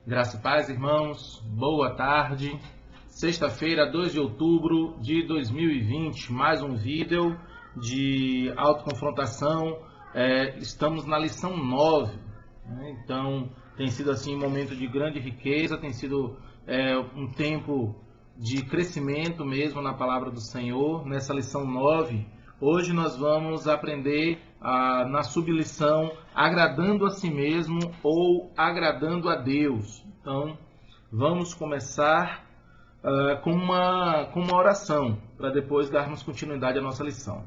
Graça e paz, irmãos. Boa tarde. Sexta-feira, 2 de outubro de 2020. Mais um vídeo de autoconfrontação. Estamos na lição 9. Então, tem sido assim um momento de grande riqueza. Tem sido um tempo de crescimento mesmo na palavra do Senhor. Nessa lição 9, hoje nós vamos aprender na sublição agradando a si mesmo ou agradando a Deus. Então, vamos começar com uma oração, para depois darmos continuidade à nossa lição.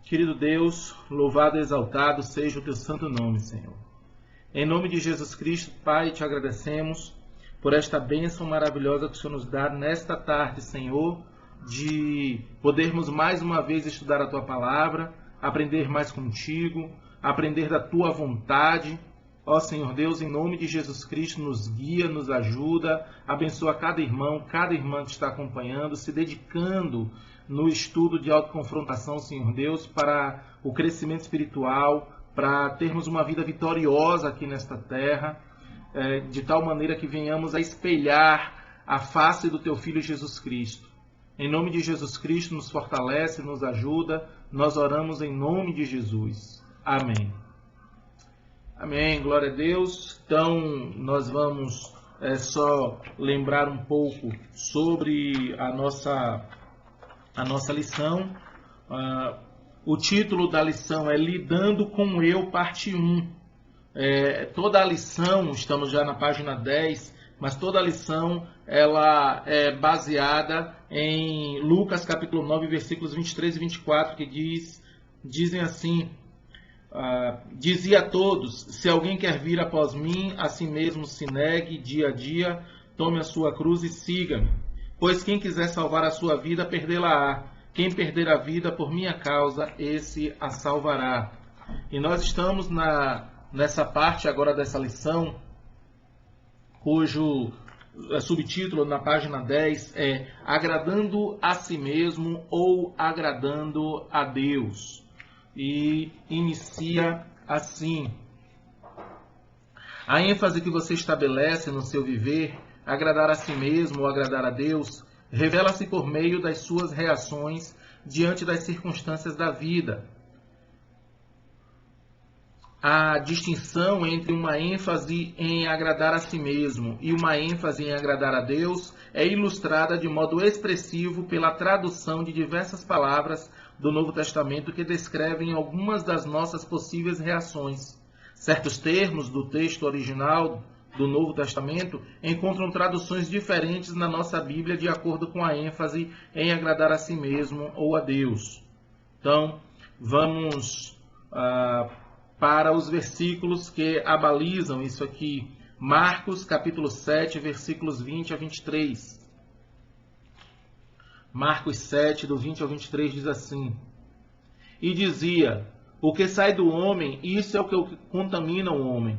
Querido Deus, louvado e exaltado seja o teu santo nome, Senhor. Em nome de Jesus Cristo, Pai, te agradecemos por esta bênção maravilhosa que o Senhor nos dá nesta tarde, Senhor, de podermos mais uma vez estudar a tua palavra, aprender mais contigo, aprender da tua vontade. Ó Senhor Deus, em nome de Jesus Cristo, nos guia, nos ajuda, abençoa cada irmão, cada irmã que está acompanhando, se dedicando no estudo de autoconfrontação, Senhor Deus, para o crescimento espiritual, para termos uma vida vitoriosa aqui nesta terra, de tal maneira que venhamos a espelhar a face do teu Filho Jesus Cristo. Em nome de Jesus Cristo, nos fortalece, nos ajuda. Nós oramos em nome de Jesus. Amém. Amém. Glória a Deus. Então, nós vamos só lembrar um pouco sobre a nossa lição. O título da lição é Lidando com Eu, parte 1. Toda a lição, estamos já na página 10, mas toda a lição ela é baseada em Lucas capítulo 9, versículos 23 e 24, que dizem assim: dizia a todos, se alguém quer vir após mim, a si mesmo se negue dia a dia, tome a sua cruz e siga-me. Pois quem quiser salvar a sua vida, perdê-la-á. Quem perder a vida por minha causa, esse a salvará. E nós estamos nessa parte agora dessa lição, cujo subtítulo na página 10 é Agradando a si mesmo ou agradando a Deus. E inicia assim: a ênfase que você estabelece no seu viver, agradar a si mesmo ou agradar a Deus, revela-se por meio das suas reações diante das circunstâncias da vida. A distinção entre uma ênfase em agradar a si mesmo e uma ênfase em agradar a Deus é ilustrada de modo expressivo pela tradução de diversas palavras do Novo Testamento que descrevem algumas das nossas possíveis reações. Certos termos do texto original do Novo Testamento encontram traduções diferentes na nossa Bíblia de acordo com a ênfase em agradar a si mesmo ou a Deus. Então, vamos para os versículos que abalizam isso aqui. Marcos, capítulo 7, versículos 20 a 23. Marcos 7, do 20 ao 23, diz assim: E dizia, o que sai do homem, isso é o que contamina o homem.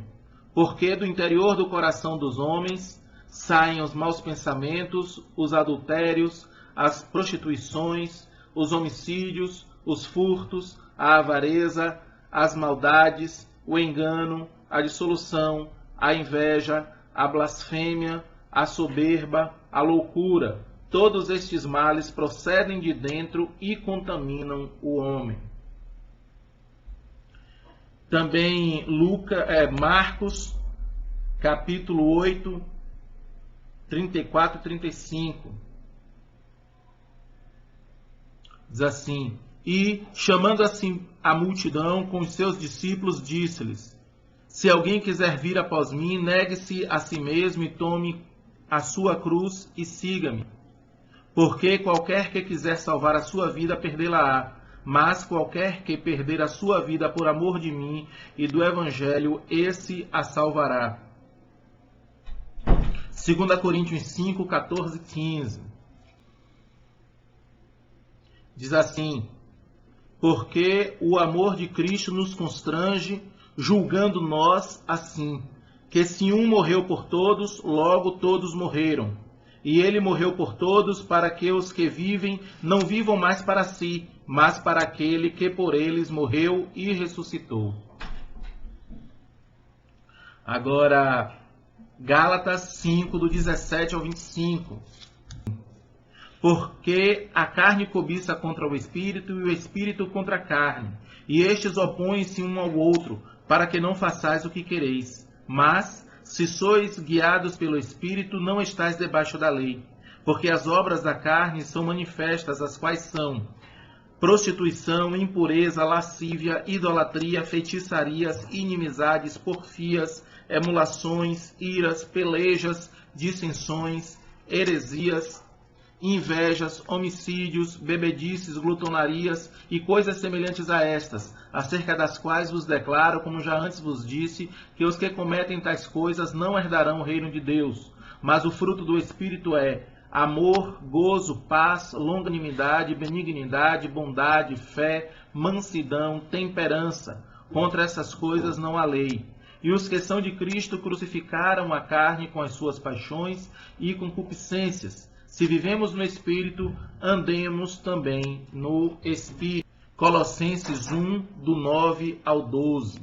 Porque do interior do coração dos homens saem os maus pensamentos, os adultérios, as prostituições, os homicídios, os furtos, a avareza, as maldades, o engano, a dissolução, a inveja, a blasfêmia, a soberba, a loucura. Todos estes males procedem de dentro e contaminam o homem. Também Marcos, capítulo 8, 34 e 35. Diz assim: E, chamando assim a multidão com os seus discípulos, disse-lhes: Se alguém quiser vir após mim, negue-se a si mesmo e tome a sua cruz e siga-me. Porque qualquer que quiser salvar a sua vida, perdê-la-á. Mas qualquer que perder a sua vida por amor de mim e do Evangelho, esse a salvará. 2 Coríntios 5, 14 e 15. Diz assim: Porque o amor de Cristo nos constrange, julgando nós assim, que se um morreu por todos, logo todos morreram. E ele morreu por todos, para que os que vivem não vivam mais para si, mas para aquele que por eles morreu e ressuscitou. Agora, Gálatas 5, do 17 ao 25. Porque a carne cobiça contra o Espírito e o Espírito contra a carne, e estes opõem-se um ao outro, para que não façais o que quereis. Mas, se sois guiados pelo Espírito, não estáis debaixo da lei. Porque as obras da carne são manifestas, as quais são prostituição, impureza, lascívia, idolatria, feitiçarias, inimizades, porfias, emulações, iras, pelejas, dissensões, heresias, invejas, homicídios, bebedices, glutonarias e coisas semelhantes a estas, acerca das quais vos declaro, como já antes vos disse, que os que cometem tais coisas não herdarão o reino de Deus. Mas o fruto do Espírito é amor, gozo, paz, longanimidade, benignidade, bondade, fé, mansidão, temperança. Contra essas coisas não há lei. E os que são de Cristo crucificaram a carne com as suas paixões e concupiscências. Se vivemos no Espírito, andemos também no Espírito. Colossenses 1, do 9 ao 12.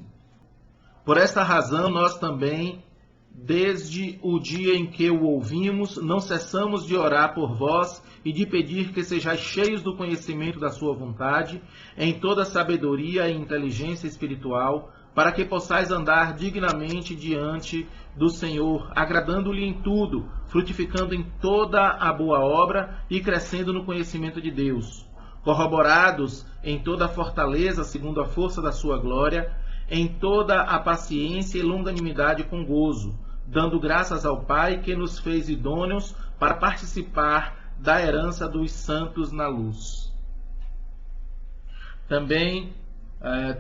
Por esta razão, nós também, desde o dia em que o ouvimos, não cessamos de orar por vós e de pedir que sejais cheios do conhecimento da sua vontade, em toda sabedoria e inteligência espiritual, para que possais andar dignamente diante do Senhor, agradando-lhe em tudo, frutificando em toda a boa obra e crescendo no conhecimento de Deus, corroborados em toda a fortaleza segundo a força da sua glória, em toda a paciência e longanimidade com gozo, dando graças ao Pai que nos fez idôneos para participar da herança dos santos na luz. Também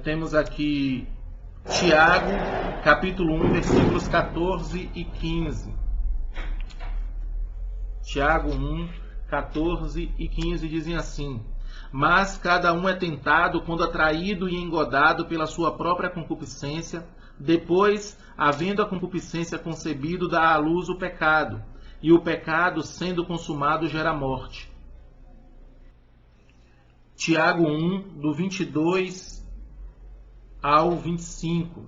temos aqui Tiago, capítulo 1, versículos 14 e 15. Tiago 1, 14 e 15 dizem assim: Mas cada um é tentado quando atraído e engodado pela sua própria concupiscência. Depois, havendo a concupiscência concebido, dá à luz o pecado. E o pecado, sendo consumado, gera morte. Tiago 1, do 22 ao 25.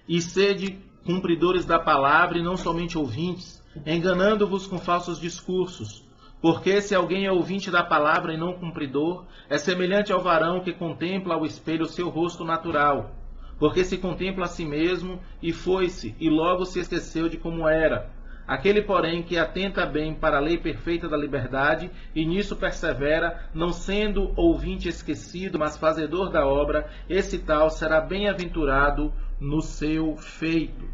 E sede cumpridores da palavra e não somente ouvintes, enganando-vos com falsos discursos. Porque se alguém é ouvinte da palavra e não cumpridor, é semelhante ao varão que contempla ao espelho o seu rosto natural. Porque se contempla a si mesmo e foi-se, e logo se esqueceu de como era. Aquele, porém, que atenta bem para a lei perfeita da liberdade, e nisso persevera, não sendo ouvinte esquecido, mas fazedor da obra, esse tal será bem-aventurado no seu feito.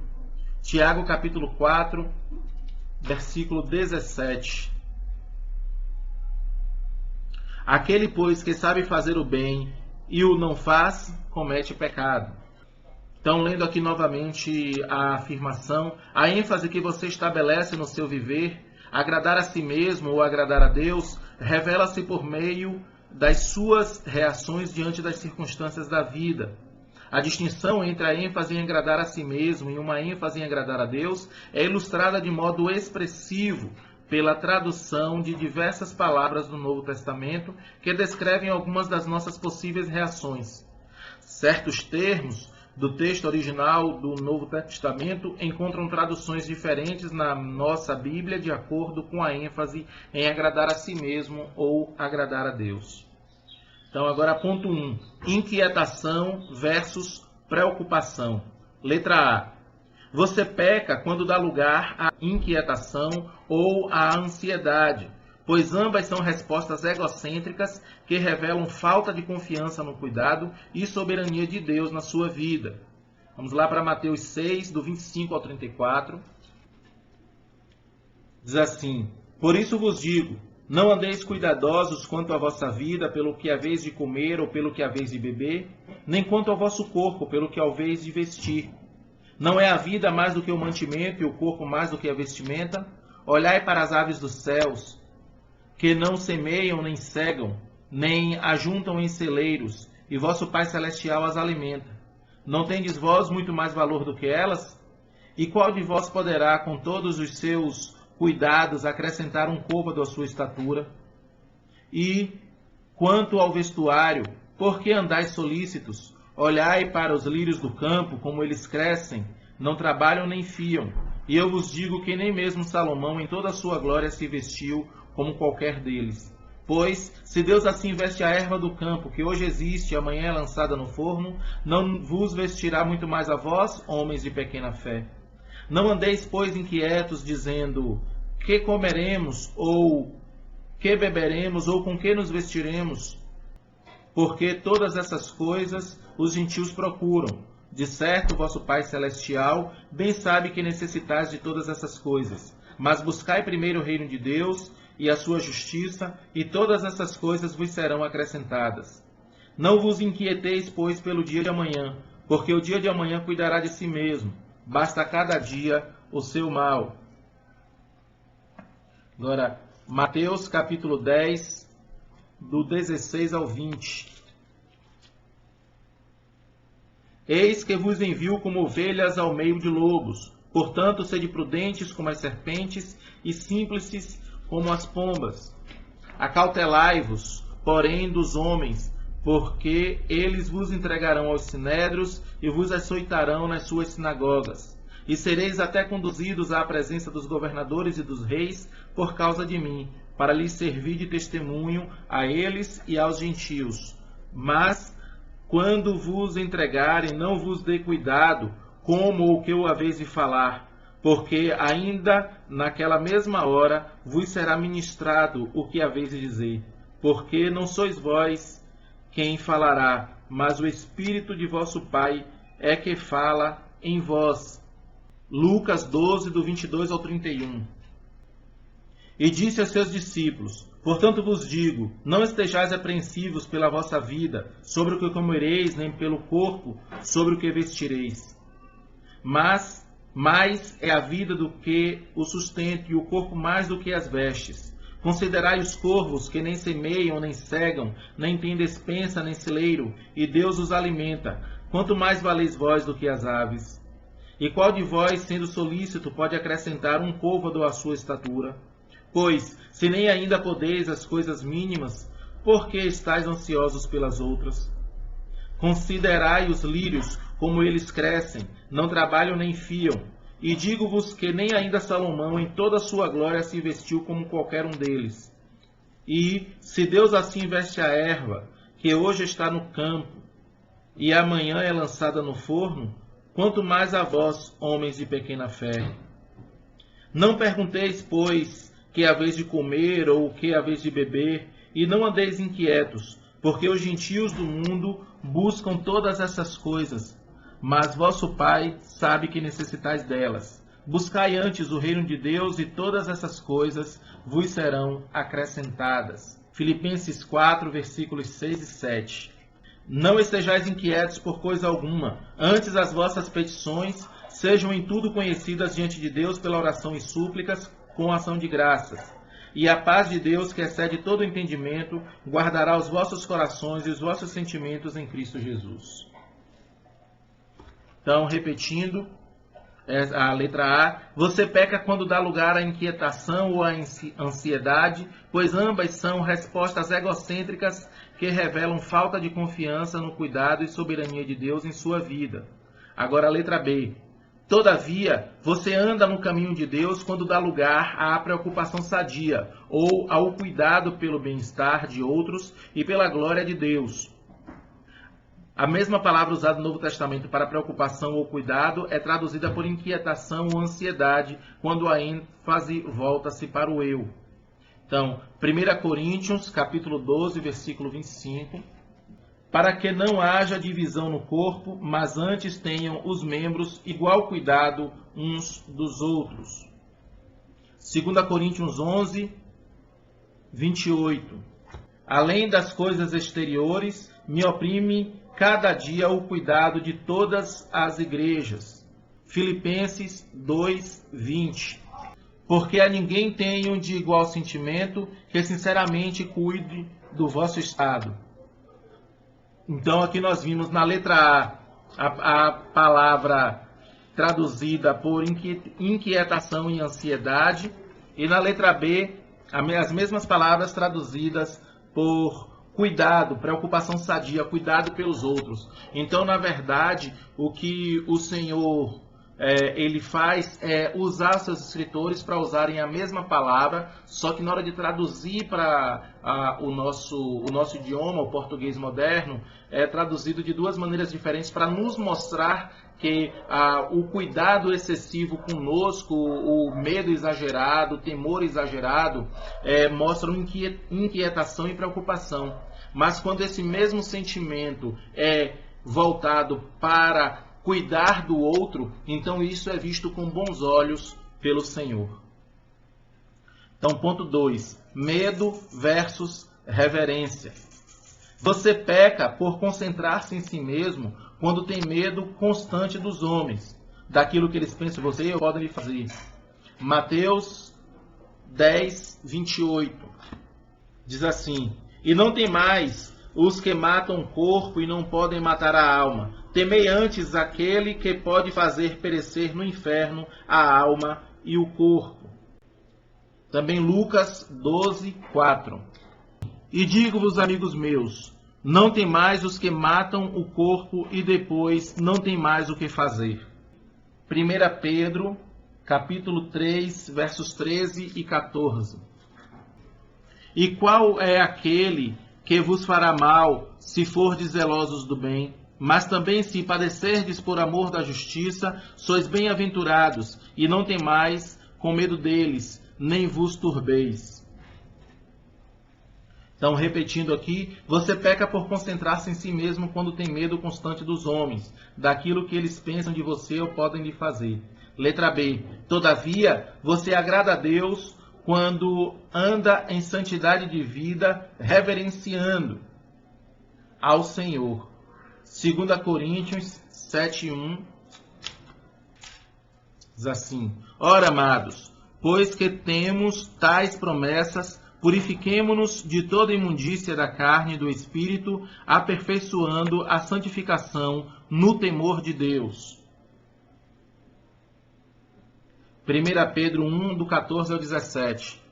Tiago capítulo 4, versículo 17. Aquele, pois, que sabe fazer o bem e o não faz, comete pecado. Então, lendo aqui novamente a afirmação, a ênfase que você estabelece no seu viver, agradar a si mesmo ou agradar a Deus, revela-se por meio das suas reações diante das circunstâncias da vida. A distinção entre a ênfase em agradar a si mesmo e uma ênfase em agradar a Deus é ilustrada de modo expressivo pela tradução de diversas palavras do Novo Testamento que descrevem algumas das nossas possíveis reações. Certos termos do texto original do Novo Testamento encontram traduções diferentes na nossa Bíblia de acordo com a ênfase em agradar a si mesmo ou agradar a Deus. Então, agora ponto 1. Inquietação versus preocupação. Letra A. Você peca quando dá lugar à inquietação ou à ansiedade, pois ambas são respostas egocêntricas que revelam falta de confiança no cuidado e soberania de Deus na sua vida. Vamos lá para Mateus 6, do 25 ao 34. Diz assim: Por isso vos digo, não andeis cuidadosos quanto à vossa vida, pelo que haveis de comer ou pelo que haveis de beber, nem quanto ao vosso corpo, pelo que haveis de vestir. Não é a vida mais do que o mantimento e o corpo mais do que a vestimenta? Olhai para as aves dos céus, que não semeiam nem cegam, nem ajuntam em celeiros, e vosso Pai Celestial as alimenta. Não tendes vós muito mais valor do que elas? E qual de vós poderá, com todos os seus cuidados, acrescentar um côvado à sua estatura? E, quanto ao vestuário, por que andais solícitos? Olhai para os lírios do campo, como eles crescem, não trabalham nem fiam. E eu vos digo que nem mesmo Salomão em toda a sua glória se vestiu como qualquer deles. Pois, se Deus assim veste a erva do campo, que hoje existe e amanhã é lançada no forno, não vos vestirá muito mais a vós, homens de pequena fé. Não andeis, pois, inquietos, dizendo, que comeremos, ou que beberemos, ou com que nos vestiremos? Porque todas essas coisas os gentios procuram. De certo, vosso Pai Celestial bem sabe que necessitais de todas essas coisas. Mas buscai primeiro o reino de Deus e a sua justiça, e todas essas coisas vos serão acrescentadas. Não vos inquieteis, pois, pelo dia de amanhã, porque o dia de amanhã cuidará de si mesmo. Basta a cada dia o seu mal. Agora, Mateus capítulo 10, do 16 ao 20. Eis que vos envio como ovelhas ao meio de lobos. Portanto, sede prudentes como as serpentes e simples como as pombas. Acautelai-vos, porém, dos homens, porque eles vos entregarão aos sinédrios e vos açoitarão nas suas sinagogas. E sereis até conduzidos à presença dos governadores e dos reis por causa de mim, para lhes servir de testemunho a eles e aos gentios. Mas, quando vos entregarem, não vos dê cuidado como ou que o haveis de falar, porque ainda naquela mesma hora vos será ministrado o que haveis de dizer. Porque não sois vós quem falará, mas o Espírito de vosso Pai é que fala em vós. Lucas 12, do 22 ao 31. E disse a seus discípulos, portanto vos digo, não estejais apreensivos pela vossa vida, sobre o que comereis, nem pelo corpo, sobre o que vestireis. Mas mais é a vida do que o sustento, e o corpo mais do que as vestes. Considerai os corvos, que nem semeiam, nem cegam, nem têm despensa, nem celeiro, e Deus os alimenta. Quanto mais valeis vós do que as aves? E qual de vós, sendo solícito, pode acrescentar um côvado à sua estatura? Pois, se nem ainda podeis as coisas mínimas, por que estáis ansiosos pelas outras? Considerai os lírios, como eles crescem, não trabalham nem fiam. E digo-vos que nem ainda Salomão, em toda a sua glória, se vestiu como qualquer um deles. E, se Deus assim veste a erva, que hoje está no campo, e amanhã é lançada no forno, quanto mais a vós, homens de pequena fé. Não pergunteis, pois, que haveis de comer ou o que haveis de beber, e não andeis inquietos, porque os gentios do mundo buscam todas essas coisas, mas vosso Pai sabe que necessitais delas. Buscai antes o reino de Deus, e todas essas coisas vos serão acrescentadas. Filipenses 4, versículos 6 e 7. Não estejais inquietos por coisa alguma, antes as vossas petições sejam em tudo conhecidas diante de Deus pela oração e súplicas, com ação de graças. E a paz de Deus, que excede todo o entendimento, guardará os vossos corações e os vossos sentimentos em Cristo Jesus. Então, repetindo, a letra A. Você peca quando dá lugar à inquietação ou à ansiedade, pois ambas são respostas egocêntricas que revelam falta de confiança no cuidado e soberania de Deus em sua vida. Agora a letra B. Todavia, você anda no caminho de Deus quando dá lugar à preocupação sadia ou ao cuidado pelo bem-estar de outros e pela glória de Deus. A mesma palavra usada no Novo Testamento para preocupação ou cuidado é traduzida por inquietação ou ansiedade, quando a ênfase volta-se para o eu. Então, 1 Coríntios, capítulo 12, versículo 25. Para que não haja divisão no corpo, mas antes tenham os membros igual cuidado uns dos outros. 2 Coríntios 11, 28. Além das coisas exteriores, me oprime cada dia o cuidado de todas as igrejas. Filipenses 2, 20. Porque a ninguém tenham de igual sentimento, que sinceramente cuide do vosso estado. Então aqui nós vimos na letra A palavra traduzida por inquietação e ansiedade, e na letra B as mesmas palavras traduzidas por cuidado, preocupação sadia, cuidado pelos outros. Então, na verdade, o que o Senhor ele faz usar seus escritores para usarem a mesma palavra, só que na hora de traduzir para o nosso idioma, o português moderno, é traduzido de duas maneiras diferentes para nos mostrar que o cuidado excessivo conosco, o medo exagerado, o temor exagerado, mostram inquietação e preocupação. Mas quando esse mesmo sentimento é voltado para cuidar do outro, então isso é visto com bons olhos pelo Senhor. Então, ponto 2. Medo versus reverência. Você peca por concentrar-se em si mesmo quando tem medo constante dos homens, daquilo que eles pensam você e podem lhe fazer. Mateus 10, 28. Diz assim: E não tem mais os que matam o corpo e não podem matar a alma. Temei antes aquele que pode fazer perecer no inferno a alma e o corpo. Também Lucas 12, 4. E digo-vos, amigos meus, não tem mais os que matam o corpo e depois não tem mais o que fazer. 1 Pedro, capítulo 3, versos 13 e 14. E qual é aquele que vos fará mal, se fordes zelosos do bem? Mas também se padecerdes por amor da justiça, sois bem-aventurados, e não temais com medo deles, nem vos turbeis. Então, repetindo aqui, você peca por concentrar-se em si mesmo quando tem medo constante dos homens, daquilo que eles pensam de você ou podem lhe fazer. Letra B. Todavia, você agrada a Deus quando anda em santidade de vida, reverenciando ao Senhor. 2 Coríntios 7:1 diz assim: Ora, amados, pois que temos tais promessas, purifiquemo-nos de toda imundícia da carne e do espírito, aperfeiçoando a santificação no temor de Deus. 1 Pedro 1, do 14 ao 17.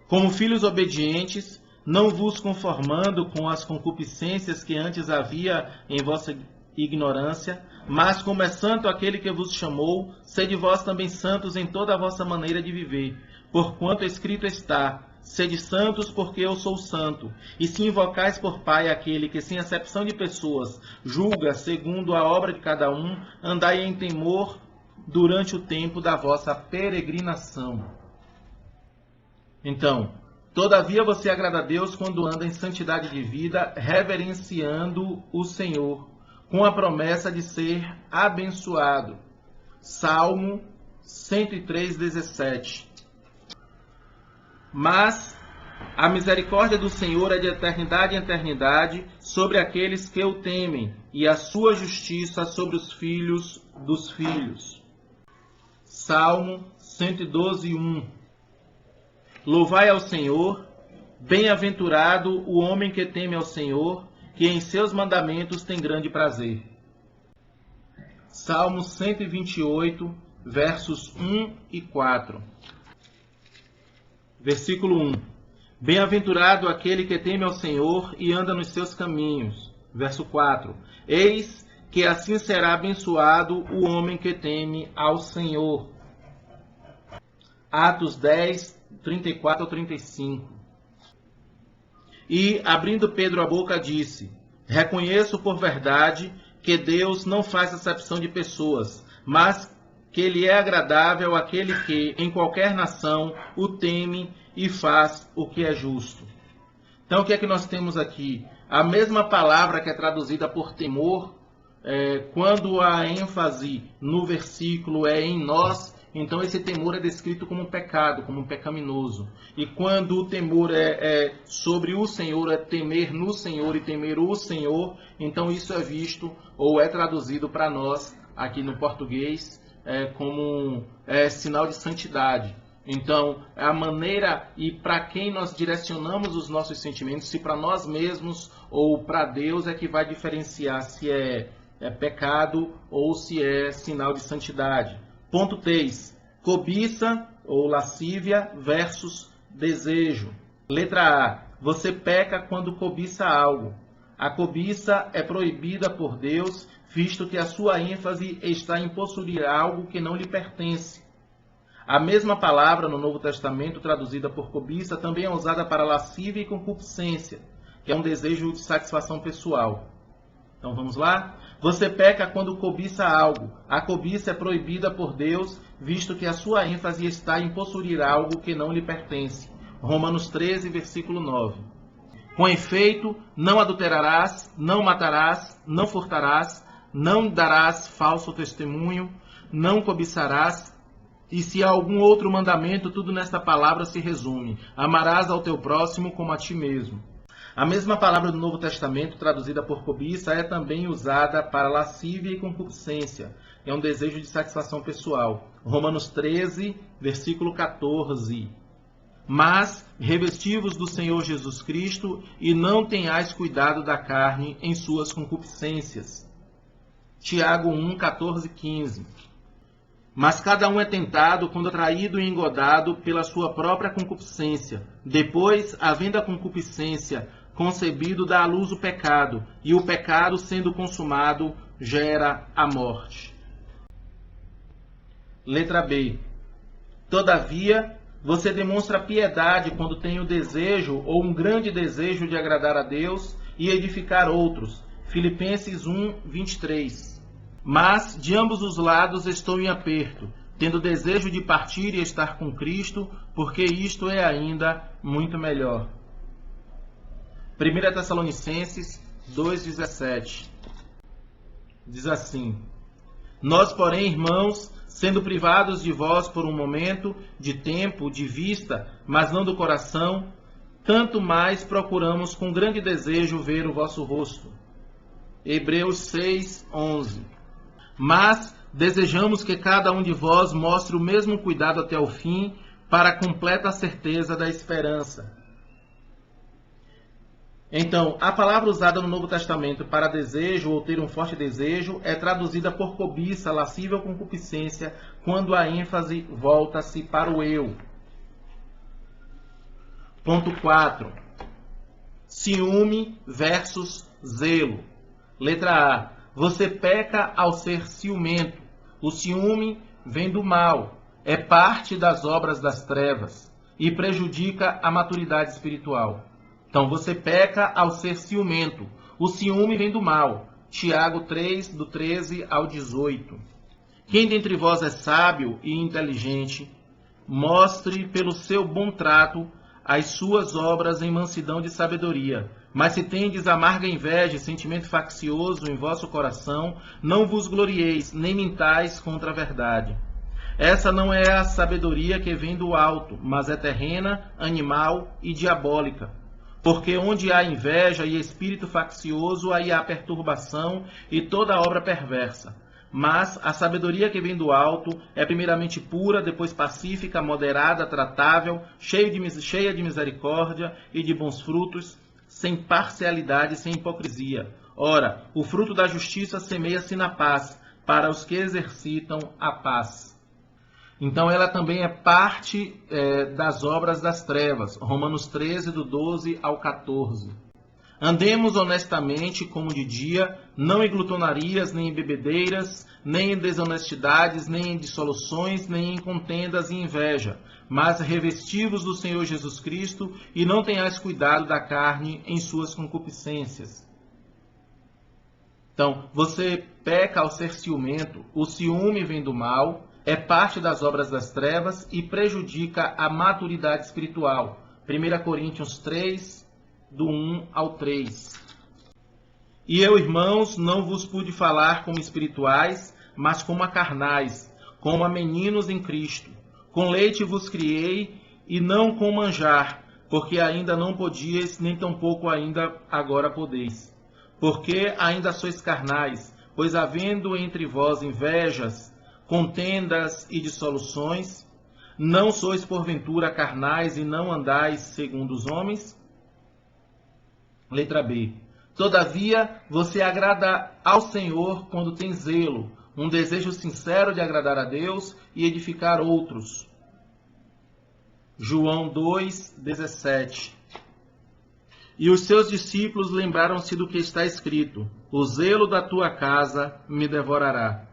Como filhos obedientes, não vos conformando com as concupiscências que antes havia em vossa ignorância, mas como é santo aquele que vos chamou, sede vós também santos em toda a vossa maneira de viver. Porquanto escrito está: sede santos, porque eu sou santo. E se invocais por Pai aquele que, sem acepção de pessoas, julga segundo a obra de cada um, andai em temor durante o tempo da vossa peregrinação. Então, todavia você agrada a Deus quando anda em santidade de vida, reverenciando o Senhor, com a promessa de ser abençoado. Salmo 103, 17. Mas a misericórdia do Senhor é de eternidade em eternidade sobre aqueles que o temem, e a sua justiça sobre os filhos dos filhos. Salmo 112, 1. Louvai ao Senhor, bem-aventurado o homem que teme ao Senhor, que em seus mandamentos tem grande prazer. Salmo 128, versos 1 e 4. Versículo 1. Bem-aventurado aquele que teme ao Senhor e anda nos seus caminhos. Verso 4. Eis que assim será abençoado o homem que teme ao Senhor. Atos 10, 34 ao 35. E, abrindo Pedro a boca, disse: Reconheço por verdade que Deus não faz acepção de pessoas, mas que Ele é agradável àquele que, em qualquer nação, o teme e faz o que é justo. Então, o que é que nós temos aqui? A mesma palavra que é traduzida por temor, quando a ênfase no versículo é em nós, então esse temor é descrito como um pecado, como um pecaminoso. E quando o temor é sobre o Senhor, é temer no Senhor e temer o Senhor, então isso é visto ou é traduzido para nós, aqui no português, como sinal de santidade. Então, a maneira e para quem nós direcionamos os nossos sentimentos, se para nós mesmos ou para Deus, é que vai diferenciar se é pecado ou se é sinal de santidade. Ponto 3. Cobiça ou lascívia versus desejo. Letra A. Você peca quando cobiça algo. A cobiça é proibida por Deus, visto que a sua ênfase está em possuir algo que não lhe pertence. A mesma palavra no Novo Testamento, traduzida por cobiça, também é usada para lascívia e concupiscência, que é um desejo de satisfação pessoal. Então vamos lá? Você peca quando cobiça algo. A cobiça é proibida por Deus, visto que a sua ênfase está em possuir algo que não lhe pertence. Romanos 13, versículo 9. Com efeito, não adulterarás, não matarás, não furtarás, não darás falso testemunho, não cobiçarás. E se há algum outro mandamento, tudo nesta palavra se resume: amarás ao teu próximo como a ti mesmo. A mesma palavra do Novo Testamento, traduzida por cobiça, é também usada para lascívia e concupiscência. É um desejo de satisfação pessoal. Romanos 13, versículo 14. Mas revesti-vos do Senhor Jesus Cristo e não tenhais cuidado da carne em suas concupiscências. Tiago 1, 14, 15. Mas cada um é tentado quando atraído e engodado pela sua própria concupiscência. Depois, havendo a concupiscência concebido, dá à luz o pecado, e o pecado, sendo consumado, gera a morte. Letra B. Todavia, você demonstra piedade quando tem o desejo ou um grande desejo de agradar a Deus e edificar outros. Filipenses 1, 23. Mas, de ambos os lados, estou em aperto, tendo desejo de partir e estar com Cristo, porque isto é ainda muito melhor. 1 Tessalonicenses 2,17. Diz assim: Nós, porém, irmãos, sendo privados de vós por um momento, de tempo, de vista, mas não do coração, tanto mais procuramos com grande desejo ver o vosso rosto. Hebreus 6, 11. Mas desejamos que cada um de vós mostre o mesmo cuidado até o fim, para a completa certeza da esperança. Então, a palavra usada no Novo Testamento para desejo ou ter um forte desejo é traduzida por cobiça, lascívia ou concupiscência, quando a ênfase volta-se para o eu. Ponto 4. Ciúme versus zelo. Letra A. Você peca ao ser ciumento. O ciúme vem do mal, é parte das obras das trevas e prejudica a maturidade espiritual. Então, você peca ao ser ciumento. O ciúme vem do mal. Tiago 3, do 13 ao 18. Quem dentre vós é sábio e inteligente, mostre pelo seu bom trato as suas obras em mansidão de sabedoria. Mas se tendes amarga inveja e sentimento faccioso em vosso coração, não vos glorieis, nem mintais contra a verdade. Essa não é a sabedoria que vem do alto, mas é terrena, animal e diabólica. Porque onde há inveja e espírito faccioso, aí há perturbação e toda obra perversa. Mas a sabedoria que vem do alto é primeiramente pura, depois pacífica, moderada, tratável, cheia de misericórdia e de bons frutos, sem parcialidade e sem hipocrisia. Ora, o fruto da justiça semeia-se na paz, para os que exercitam a paz. Então ela também é parte das obras das trevas. Romanos 13, do 12 ao 14. Andemos honestamente como de dia, não em glutonarias, nem em bebedeiras, nem em desonestidades, nem em dissoluções, nem em contendas e inveja, mas revesti-vos do Senhor Jesus Cristo e não tenhais cuidado da carne em suas concupiscências. Então, você peca ao ser ciumento. O ciúme vem do mal, é parte das obras das trevas e prejudica a maturidade espiritual. 1 Coríntios 3, do 1 ao 3. E eu, irmãos, não vos pude falar como espirituais, mas como a carnais, como a meninos em Cristo. Com leite vos criei, e não com manjar, porque ainda não podíeis, nem tampouco ainda agora podeis. Porque ainda sois carnais, pois havendo entre vós invejas, contendas e dissoluções, não sois porventura carnais e não andais segundo os homens? Letra B. Todavia, você agrada ao Senhor quando tem zelo, um desejo sincero de agradar a Deus e edificar outros. João 2, 17. E os seus discípulos lembraram-se do que está escrito: o zelo da tua casa me devorará.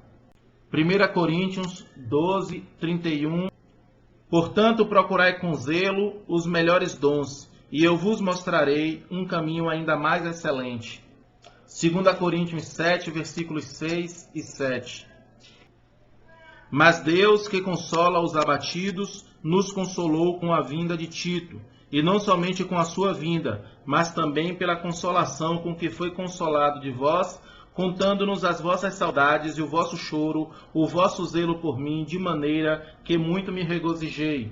1 Coríntios 12, 31. Portanto, procurai com zelo os melhores dons, e eu vos mostrarei um caminho ainda mais excelente. 2 Coríntios 7, versículos 6 e 7. Mas Deus, que consola os abatidos, nos consolou com a vinda de Tito, e não somente com a sua vinda, mas também pela consolação com que foi consolado de vós, contando-nos as vossas saudades e o vosso choro, o vosso zelo por mim, de maneira que muito me regozijei.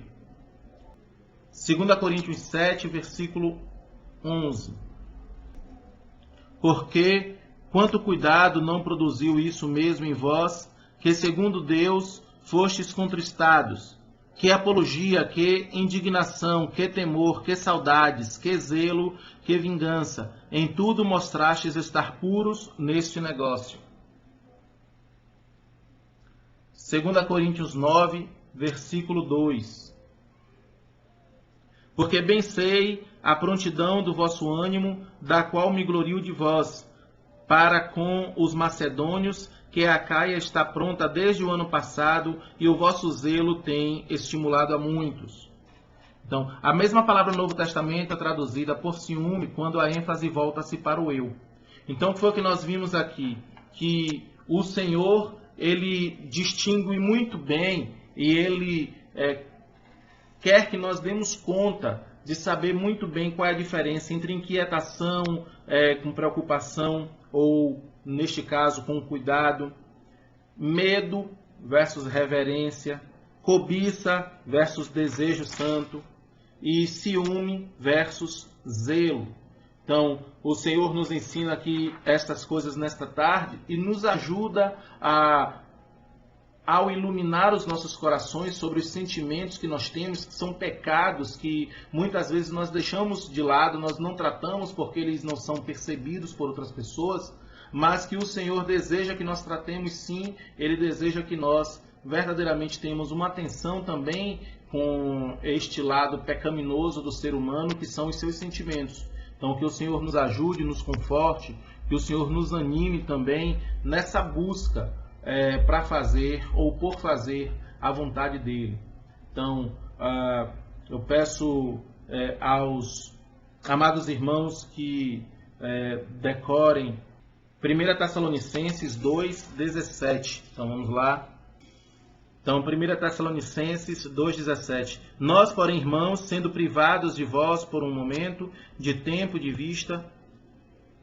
2 Coríntios 7, versículo 11. Porque quanto cuidado não produziu isso mesmo em vós, que segundo Deus fostes contristados, que apologia, que indignação, que temor, que saudades, que zelo, que vingança, em tudo mostrastes estar puros neste negócio. 2 Coríntios 9, versículo 2. Porque bem sei a prontidão do vosso ânimo, da qual me glorio de vós, para com os macedônios, que a Acaia está pronta desde o ano passado, e o vosso zelo tem estimulado a muitos. Então, a mesma palavra no Novo Testamento é traduzida por ciúme, quando a ênfase volta-se para o eu. Então, foi o que nós vimos aqui, que o Senhor, ele distingue muito bem, e ele quer que nós demos conta de saber muito bem qual é a diferença entre inquietação, com preocupação, ou, neste caso, com cuidado, medo versus reverência, cobiça versus desejo santo e ciúme versus zelo. Então, o Senhor nos ensina aqui estas coisas nesta tarde e nos ajuda ao iluminar os nossos corações sobre os sentimentos que nós temos, que são pecados que muitas vezes nós deixamos de lado, nós não tratamos porque eles não são percebidos por outras pessoas, mas que o Senhor deseja que nós tratemos sim, Ele deseja que nós verdadeiramente tenhamos uma atenção também com este lado pecaminoso do ser humano, que são os seus sentimentos. Então, que o Senhor nos ajude, nos conforte, que o Senhor nos anime também nessa busca para fazer ou por fazer a vontade dEle. Então, eu peço aos amados irmãos que decorem 1 Tessalonicenses 2,17. Então, vamos lá. Então, 1 Tessalonicenses 2,17. Nós, porém, irmãos, sendo privados de vós por um momento, de tempo, de vista,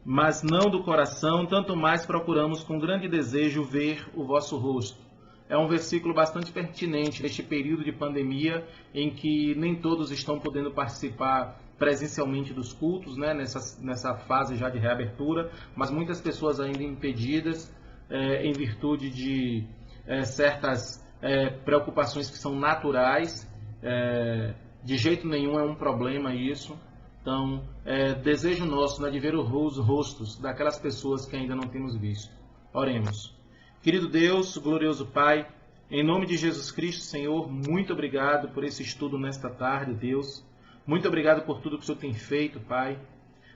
mas não do coração, tanto mais procuramos com grande desejo ver o vosso rosto. É um versículo bastante pertinente neste período de pandemia, em que nem todos estão podendo participar presencialmente dos cultos, né, nessa fase já de reabertura, mas muitas pessoas ainda impedidas em virtude de certas preocupações que são naturais. De jeito nenhum é um problema isso. Então, desejo nosso, né, de ver os rostos daquelas pessoas que ainda não temos visto. Oremos. Querido Deus, glorioso Pai, em nome de Jesus Cristo, Senhor, muito obrigado por esse estudo nesta tarde, Deus. Muito obrigado por tudo que o Senhor tem feito, Pai.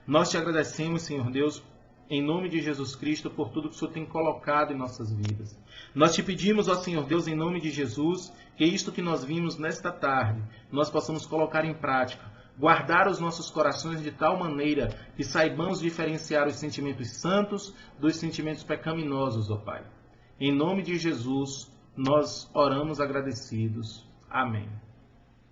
Nós te agradecemos, Senhor Deus, em nome de Jesus Cristo, por tudo que o Senhor tem colocado em nossas vidas. Nós te pedimos, ó Senhor Deus, em nome de Jesus, que isto que nós vimos nesta tarde, nós possamos colocar em prática, guardar os nossos corações de tal maneira que saibamos diferenciar os sentimentos santos dos sentimentos pecaminosos, ó Pai. Em nome de Jesus, nós oramos agradecidos. Amém.